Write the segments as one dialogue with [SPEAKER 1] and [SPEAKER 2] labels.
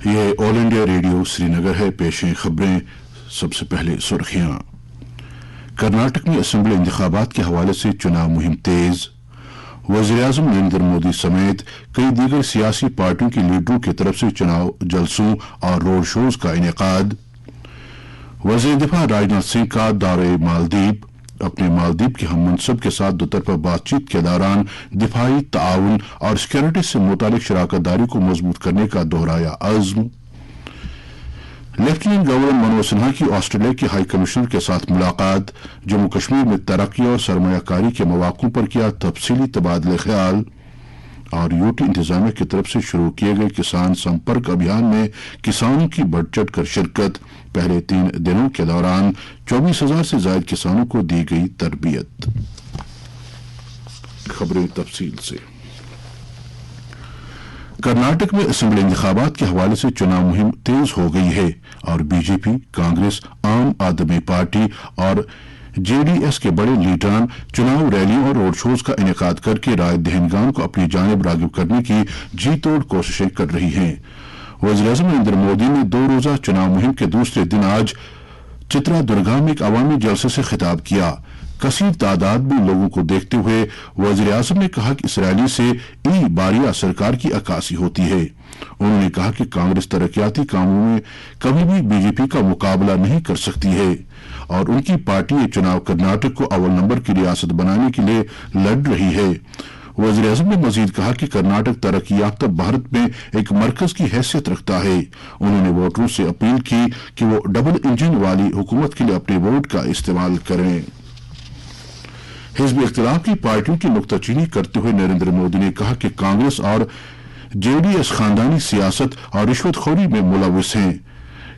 [SPEAKER 1] ये all India radio Srinagar है। पेश हैं खबरें। सबसे पहले सुर्खियां। कर्नाटक में असेंबली इंतखाबात के हवाले से चुनाव मुहिम तेज। वज़ीर-ए-आज़म नरेंद्र मोदी समेत कई दीगर सियासी पार्टियों के लीडरों की तरफ से चुनाव जलसों और रोड शोज का इनेकाद। वज़ीर दिफा राजनाथ सिंह का दौरे मालदीव। अपने मालदीव के हममनसब के साथ दोतरफा बातचीत के दौरान दिफाई ताउन और सिक्योरिटी से मुतालिक शराकतदारी को मजबूत करने का दोहराया अज़्म। लेफ्टिनेंट गवर्नर मनोज सिन्हा की ऑस्ट्रेलिया के हाई कमिश्नर के साथ मुलाकात। जम्मू कश्मीर में तरक्की और सरमायाकारी के मौक़ों पर किया तफसीली तबादले ख्याल। और यूटी इंतजामिया की तरफ से शुरू किए गए किसान संपर्क अभियान में किसानों की बढ़ चढ़ कर शिरकत। पहले 3 दिनों के दौरान 24,000 से ज्यादा किसानों को दी गई तरबियत। खबरें तफसील से। कर्नाटक में असेंबली इंतखाबात के हवाले से चुनाव मुहिम तेज हो गई है और बीजेपी, कांग्रेस, आम आदमी पार्टी और जेडीएस के बड़े लीडरान चुनाव रैलियों और रोड शोज का इनेकाद करके राय दहिंदगान को अपनी जानिब राग़िब करने की जी तोड़ कोशिशें कर रही हैं। वज़ीर-ए-आज़म नरेंद्र मोदी ने 2 रोज़ा चुनाव मुहिम के दूसरे दिन आज चित्रादुर्गा में एक अवामी जलसे से खिताब किया। कसीर तादाद में लोगों को देखते हुए वज़ीर-ए-आज़म ने कहा कि इस रैली से ई बारिया सरकार की अक्कासी होती है। उन्होंने कहा कि कांग्रेस तरक्याती कामों में कभी भी बीजेपी का मुकाबला नहीं कर सकती है और उनकी पार्टी ये चुनाव कर्नाटक को अव्वल नंबर की रियासत बनाने के लिए लड़ रही है। वज़ीर-ए-आज़म ने मजीद कहा कि कर्नाटक तरक्की याफ्ता भारत में एक मरकज की हैसियत रखता है। उन्होंने वोटरों से अपील की कि वो डबल इंजन वाली हुकूमत के लिए अपने वोट का इस्तेमाल करें। हिज़्ब इख्तिलाफ की पार्टियों की नुक्ताचीनी करते हुए नरेंद्र मोदी ने कहा कि कांग्रेस और जेडीएस खानदानी सियासत और रिश्वतखोरी में मुलविस हैं।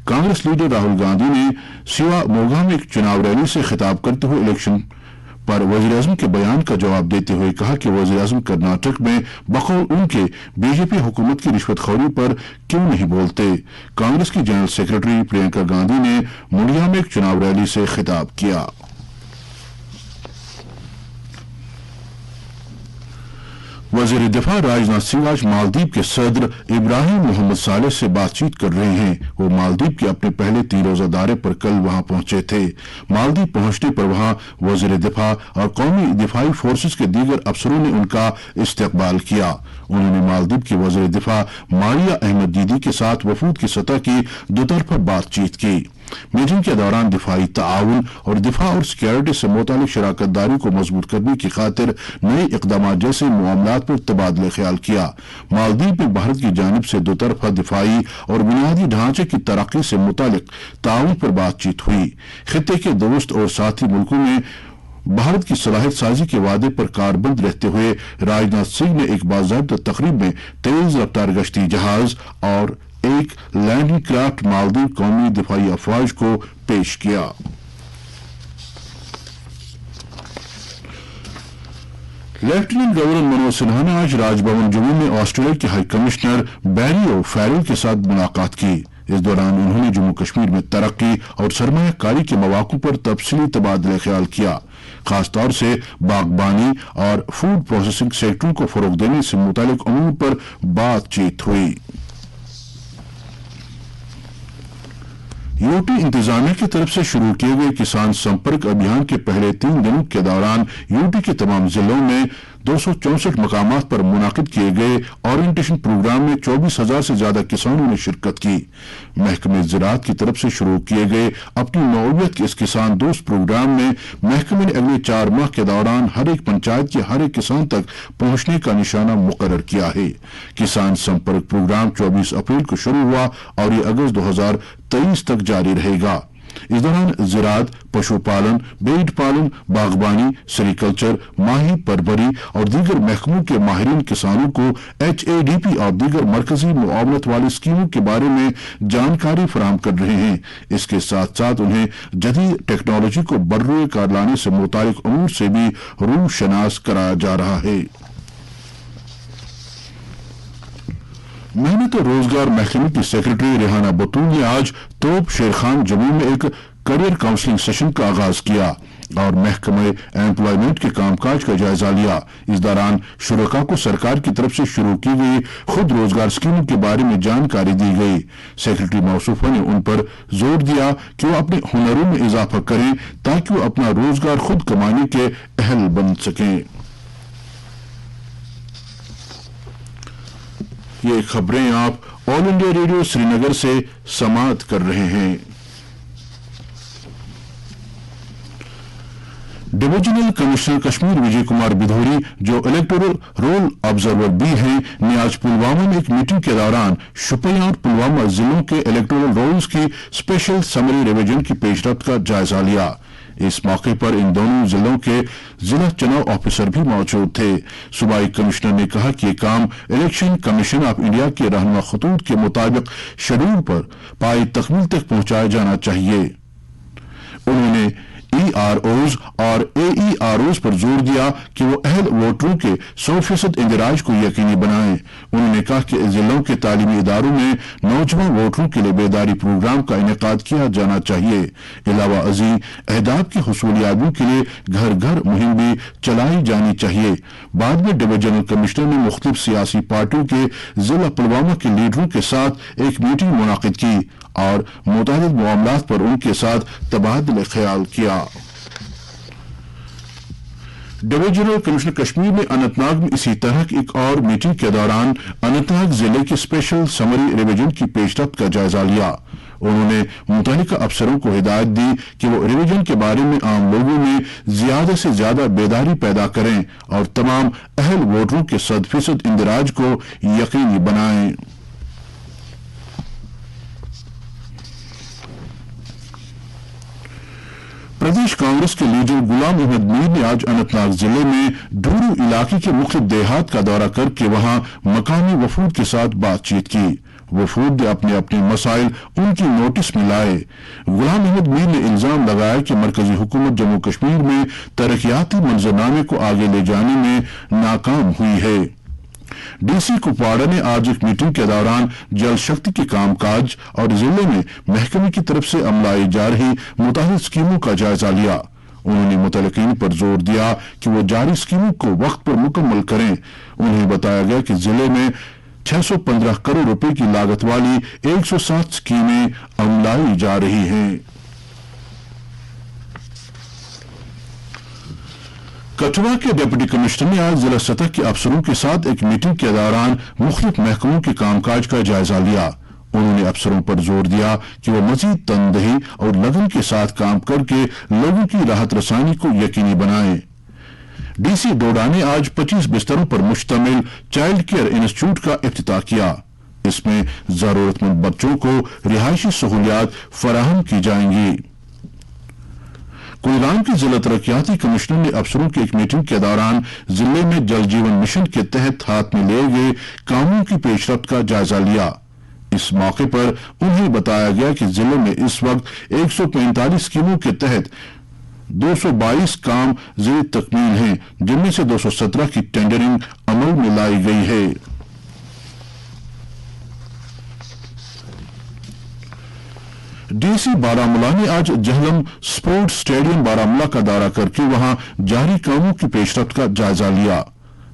[SPEAKER 1] कांग्रेस लीडर राहुल गांधी ने सिवा मोगा में एक चुनाव रैली से खिताब करते हुए इलेक्शन पर वज़ीर-ए-आज़म के बयान का जवाब देते हुए कहा कि वज़ीर-ए-आज़म कर्नाटक में बकौल उनके बीजेपी हुकूमत की रिश्वतखोरी पर क्यों नहीं बोलते। कांग्रेस की जनरल सेक्रेटरी प्रियंका गांधी ने मुंडिया में एक चुनाव रैली से खिताब किया। वज़ीर दिफा राजनाथ सिंह आज मालदीव के सदर इब्राहिम मोहम्मद सालेह से बातचीत कर रहे हैं। वो मालदीव के अपने पहले 3 रोज़ा दौरे पर कल वहां पहुंचे थे। मालदीव पहुंचने पर वहां वज़ीर दिफा और कौमी दिफाई फोर्सेस के दीगर अफसरों ने उनका इस्तकबाल किया। उन्होंने मालदीव की वज़ीर दिफा मारिया अहमद दीदी के साथ वफूद की सतह की दोतरफा बातचीत की। मीटिंग के दौरान दिफाई ताउन और दिफा और सिक्योरिटी से मुतालिक शराकतदारी को मजबूत करने की खातिर नए इकदाम जैसे मामलात पर तबादला ख्याल किया। मालदीव में भारत की जानिब से दोतरफा दिफाई और बुनियादी ढांचे की तरक्की से मुतालिक ताउन पर बातचीत हुई। खित्ते के दोस्त और साथी मुल्कों में भारत की सलाहियत साजी के वादे पर कारबंद रहते हुए राजनाथ सिंह ने एक बाज़ाब्ता तकरीब में तेज रफ्तार गश्ती जहाज और एक लैंडिंग क्राफ्ट मालदीव कौमी दिफाई अफवाज को पेश किया। लेफ्टिनेंट गवर्नर मनोज सिन्हा ने आज राजभवन जम्मू में ऑस्ट्रेलिया के हाई कमिश्नर बैरी ओ'फेरिल के साथ मुलाकात की। इस दौरान उन्होंने जम्मू कश्मीर में तरक्की और सरमायाकारी के मौक़ों पर तफसीली तबादला ख्याल किया। खासतौर से बागबानी और फूड प्रोसेसिंग सेक्टरों को फरोग देने से मुतालिक अमूर पर बातचीत हुई। यूटी इंतजामिया की तरफ से शुरू किए गए किसान संपर्क अभियान के पहले 3 दिनों के दौरान यूटी के तमाम जिलों में 264 मकामात पर मुनाकिद किए गए ओरिएंटेशन प्रोग्राम में 24,000 से ज्यादा किसानों ने शिरकत की। महकमे ज़राअत की तरफ से शुरू किए गए अपनी नौइयत के इस किसान दोस्त प्रोग्राम में महकमे ने अगले 4 माह के दौरान हर एक पंचायत के हर एक किसान तक पहुंचने का निशाना मुकर्रर किया है। किसान संपर्क प्रोग्राम 24 अप्रैल को शुरू हुआ और ये अगस्त 2023 तक जारी रहेगा। इस दौरान ज़राअत, पशुपालन, भेड़ पालन, बागबानी, सेरिकल्चर, माही परवरी और दीगर महकमों के माहिरीन किसानों को HADP और दीगर मरकजी मुआवनत वाली स्कीमों के बारे में जानकारी फराहम कर रहे हैं। इसके साथ साथ उन्हें जदीद टेक्नोलॉजी को बर्रोए कार लाने से मुतालिक अमूर से भी रूशनास कराया जा रहा है। मेहनत और रोजगार महकमे की सेक्रेटरी रेहाना बतूल ने आज तोप शेर खान जम्मू में एक करियर काउंसलिंग सेशन का आगाज किया। और महकमे एम्प्लॉयमेंट के कामकाज का जायजा लिया। इस दौरान शुरका को सरकार की तरफ से शुरू की गई खुद रोजगार स्कीमों के बारे में जानकारी दी गई। सेक्रेटरी मौसूफा ने उन पर जोर दिया कि वो अपने हुनरों में इजाफा करें ताकि वो अपना रोजगार खुद कमाने के अहल बन सकें। ये खबरें आप ऑल इंडिया रेडियो श्रीनगर से समाअत कर रहे हैं। डिविजनल कमिश्नर कश्मीर विजय कुमार बिधोरी, जो इलेक्टोरल रोल ऑब्जर्वर भी हैं, ने आज पुलवामा में एक मीटिंग के दौरान शोपियां और पुलवामा जिलों के इलेक्टोरल रोल्स की स्पेशल समरी रिवीजन की पेशरफ्त का जायजा लिया। इस मौके पर इन दोनों जिलों के जिला चुनाव ऑफिसर भी मौजूद थे। सूबाई कमिश्नर ने कहा कि यह काम इलेक्शन कमीशन ऑफ इंडिया के रहनुमा खतूत के मुताबिक शेड्यूल पर पाई तकमील तक पहुंचाया जाना चाहिए। उन्होंने EROs और AEROs पर जोर दिया कि वो अहल वोटरों के 100% इंदिराज को यकीनी बनाएं। उन्होंने कहा कि जिलों के तालीमी इदारों में नौजवान वोटरों के लिए बेदारी प्रोग्राम का इनेकाद किया जाना चाहिए। अलावा अजी अहदाफ की हुसूलियाबियों के लिए घर घर मुहिम भी चलाई जानी चाहिए। बाद में डिविजनल कमिश्नर ने मुख्तलिफ सियासी पार्टियों के जिला पुलवामा के लीडरों के साथ एक मीटिंग मुनाकिद की और मुतालिक मामलात पर उनके साथ तबादला ख्याल किया। डिविजनल कमिश्नर कश्मीर ने अनंतनाग में इसी तरह की एक और मीटिंग के दौरान अनंतनाग जिले की स्पेशल समरी रिवीजन की पेशरफ्त का जायजा लिया। उन्होंने मुतल्लिका अफसरों को हिदायत दी कि वो रिवीजन के बारे में आम लोगों में ज्यादा से ज्यादा बेदारी पैदा करें और तमाम अहल वोटरों के 100% इंदिराज को यकीनी बनाएं। प्रदेश कांग्रेस के लीडर गुलाम अहमद मीर ने आज अनंतनाग जिले में डूरू इलाके के मुख्तलिफ देहात का दौरा करके वहां मकामी वफूद के साथ बातचीत की। वफूद ने अपने अपने मसाइल उनकी नोटिस में लाए। गुलाम अहमद मीर ने इल्जाम लगाया कि मरकजी हुकूमत जम्मू कश्मीर में तरक्याती मंजरनामे को आगे ले जाने में नाकाम हुई है। डीसी कुपवाड़ा ने आज एक मीटिंग के दौरान जल शक्ति के कामकाज और जिले में महकमे की तरफ से अमलाई जा रही मुताबिक स्कीमों का जायजा लिया। उन्होंने मुतलकीन पर जोर दिया कि वो जारी स्कीमों को वक्त पर मुकम्मल करें। उन्हें बताया गया कि जिले में 615 करोड़ रुपए की लागत वाली 107 स्कीमें अमलाई जा रही हैं। कठुआ के डिप्टी कमिश्नर ने आज जिला सतह के अफसरों के साथ एक मीटिंग के दौरान मुख्तलिफ महकमों के कामकाज का जायजा लिया। उन्होंने अफसरों पर जोर दिया कि वो मजीद तनदेही और लगन के साथ काम करके लोगों की राहत रसानी को यकीनी बनाएं। डीसी डोडा ने आज 25 बिस्तरों पर मुश्तमिल चाइल्ड केयर इंस्टीट्यूट का इफ्तिताह किया। इसमें जरूरतमंद बच्चों को रिहायशी सहूलियात फराहम की जाएंगी। कुलगाम के जिला तरक्याती कमिश्नर ने अफसरों की एक मीटिंग के दौरान जिले में जल जीवन मिशन के तहत हाथ में लिए गए कामों की पेशरफ्त का जायजा लिया। इस मौके पर उन्हें बताया गया कि जिले में इस वक्त 145 स्कीमों के तहत 222 काम ज़ेर तकमील हैं, जिनमें से 217 की टेंडरिंग अमल में लाई गई है। डीसी बारामूला ने आज जहलम स्पोर्ट्स स्टेडियम बारामूला का दौरा करके वहां जारी कामों की पेशरफ्त का जायजा लिया।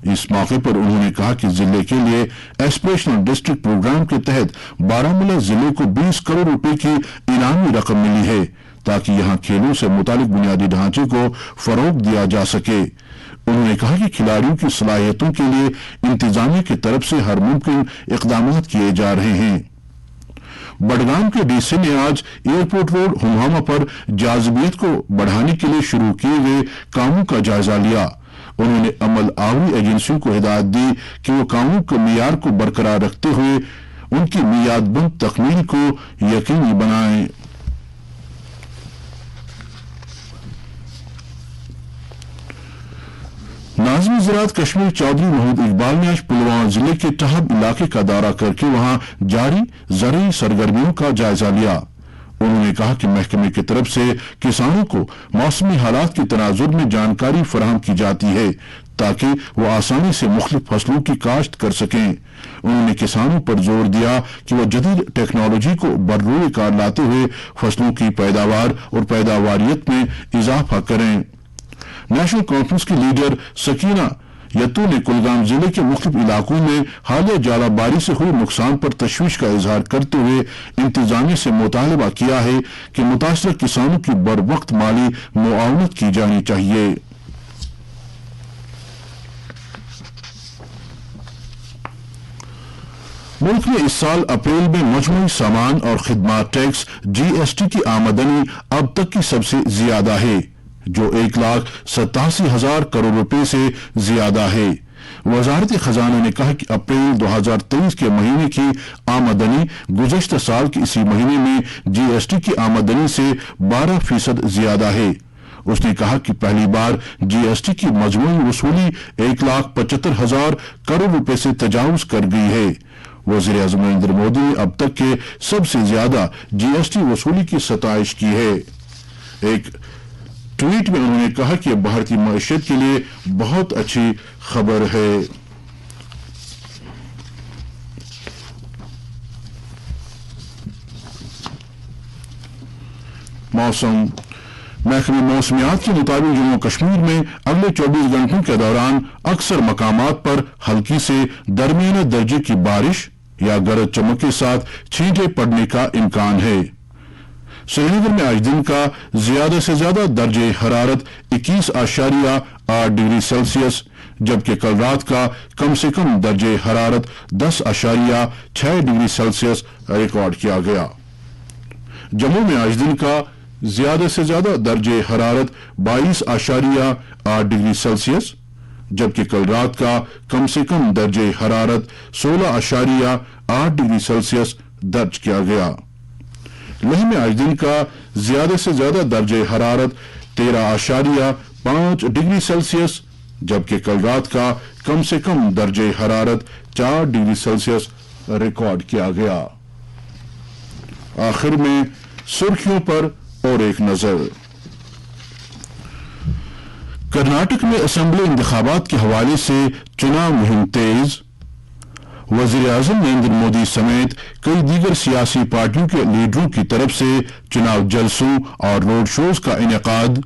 [SPEAKER 1] इस मौके पर उन्होंने कहा कि जिले के लिए एस्पिरेशनल डिस्ट्रिक्ट प्रोग्राम के तहत बारामूला जिले को 20 करोड़ रुपए की इनामी रकम मिली है ताकि यहां खेलों से मुतालिक बुनियादी ढांचे को फरोग दिया जा सके। उन्होंने कहा कि खिलाड़ियों की सलाहियतों के लिए इंतजामिया की तरफ से हर मुमकिन इकदाम किए जा रहे हैं। बडगाम के डीसी ने आज एयरपोर्ट रोड हुमामा पर जाज़िबियत को बढ़ाने के लिए शुरू किए गए कामों का जायजा लिया। उन्होंने अमल आवरी एजेंसियों को हिदायत दी कि वो कामों के मियार को बरकरार रखते हुए उनकी मियादबंद तकमील को यकीनी बनाएं। नाज़िम ज़राअत कश्मीर चौधरी मोहम्मद इकबाल ने आज पुलवामा जिले के टहब इलाके का दौरा करके वहां जारी ज़रूरी सरगर्मियों का जायजा लिया। उन्होंने कहा कि महकमे की तरफ से किसानों को मौसमी हालात के तनाजुर में जानकारी फराहम की जाती है ताकि वो आसानी से मुख्तलिफ फसलों की काश्त कर सकें। उन्होंने किसानों पर जोर दिया कि वो जदीद टेक्नोलॉजी को बर्रोए कार लाते हुए फसलों की पैदावार और पैदावारियत में इजाफा करें। نیشنل کانفرنس کی لیڈر سکینہ یتو نے کلگام ضلع کے مختلف علاقوں میں حالیہ ژالہ باری سے ہوئے نقصان پر تشویش کا اظہار کرتے ہوئے انتظامیہ سے مطالبہ کیا ہے کہ متاثرہ کسانوں کی بروقت مالی معاونت کی جانی چاہیے۔ ملک میں اس سال اپریل میں مجموعی سامان اور خدمات ٹیکس GST کی آمدنی اب تک کی سب سے زیادہ ہے، جو 1,87,000 کروڑ روپے سے زیادہ ہے۔ وزارت خزانہ نے کہا کہ اپریل 2023 کے مہینے کی آمدنی گزشتہ سال کے اسی مہینے میں GST کی آمدنی سے 12% زیادہ ہے۔ اس نے کہا کہ پہلی بار GST کی مجموعی وصولی 1,75,000 کروڑ روپے سے تجاوز کر گئی ہے۔ وزیر اعظم نریندر مودی نے اب تک کے سب سے زیادہ GST وصولی کی ستائش کی ہے۔ ایک ٹویٹ میں انہوں نے کہا کہ بھارتی معیشت کے لیے بہت اچھی خبر ہے۔ موسم۔ محکمہ موسمیات کے مطابق جموں کشمیر میں اگلے 24 گھنٹوں کے دوران اکثر مقامات پر ہلکی سے درمیانہ درجے کی بارش یا گرج چمک کے ساتھ چھینٹیں پڑنے کا امکان ہے۔ سری نگر میں آج دن کا زیادہ سے زیادہ درجہ حرارت 21.8 ڈگری سیلسیس جبکہ کل رات کا کم سے کم درجہ حرارت 10.6 ڈگری سیلسیس ریکارڈ کیا گیا۔ جموں میں آج دن کا زیادہ سے زیادہ درجہ حرارت 22.8 ڈگری سیلسیس جبکہ کل رات کا کم سے کم درجہ حرارت 16.8 ڈگری سیلسیس درج کیا گیا۔ لیہ میں آج دن کا زیادہ سے زیادہ درجہ حرارت 13.5 ڈگری سیلسیس جبکہ کل رات کا کم سے کم درجہ حرارت 4 ڈگری سیلسیس ریکارڈ کیا گیا۔ آخر میں سرخیوں پر اور ایک نظر۔ کرناٹک میں اسمبلی انتخابات کے حوالے سے چناو مہم تیز۔ وزیر اعظم نریندر مودی سمیت کئی دیگر سیاسی پارٹیوں کے لیڈروں کی طرف سے چناو جلسوں اور روڈ شوز کا انعقاد۔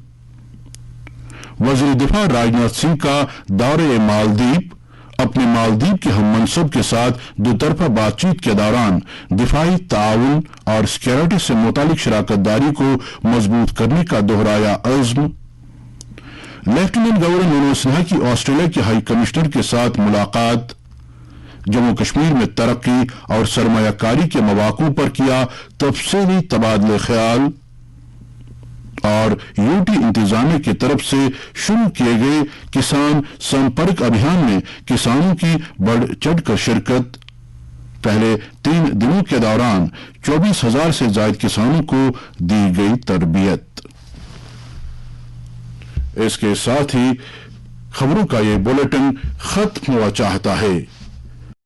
[SPEAKER 1] وزیر دفاع راجناتھ سنگھ کا دورہ مالدیپ۔ اپنے مالدیپ کے ہم منصب کے ساتھ دوطرفہ بات چیت کے دوران دفاعی تعاون اور سیکورٹی سے متعلق شراکت داری کو مضبوط کرنے کا دہرایا عزم۔ لیفٹیننٹ گورنر منوج سنہا کی آسٹریلیا کے ہائی کمشنر کے ساتھ ملاقات۔ جموں کشمیر میں ترقی اور سرمایہ کاری کے مواقع پر کیا تفصیلی تبادلہ خیال۔ اور UT انتظامیہ کی طرف سے شروع کیے گئے کسان سمپرک ابھیان میں کسانوں کی بڑھ چڑھ کر شرکت۔ پہلے 3 دنوں کے دوران 24,000 سے زائد کسانوں کو دی گئی تربیت۔ اس کے ساتھ ہی خبروں کا یہ بلیٹن ختم ہوا چاہتا ہے۔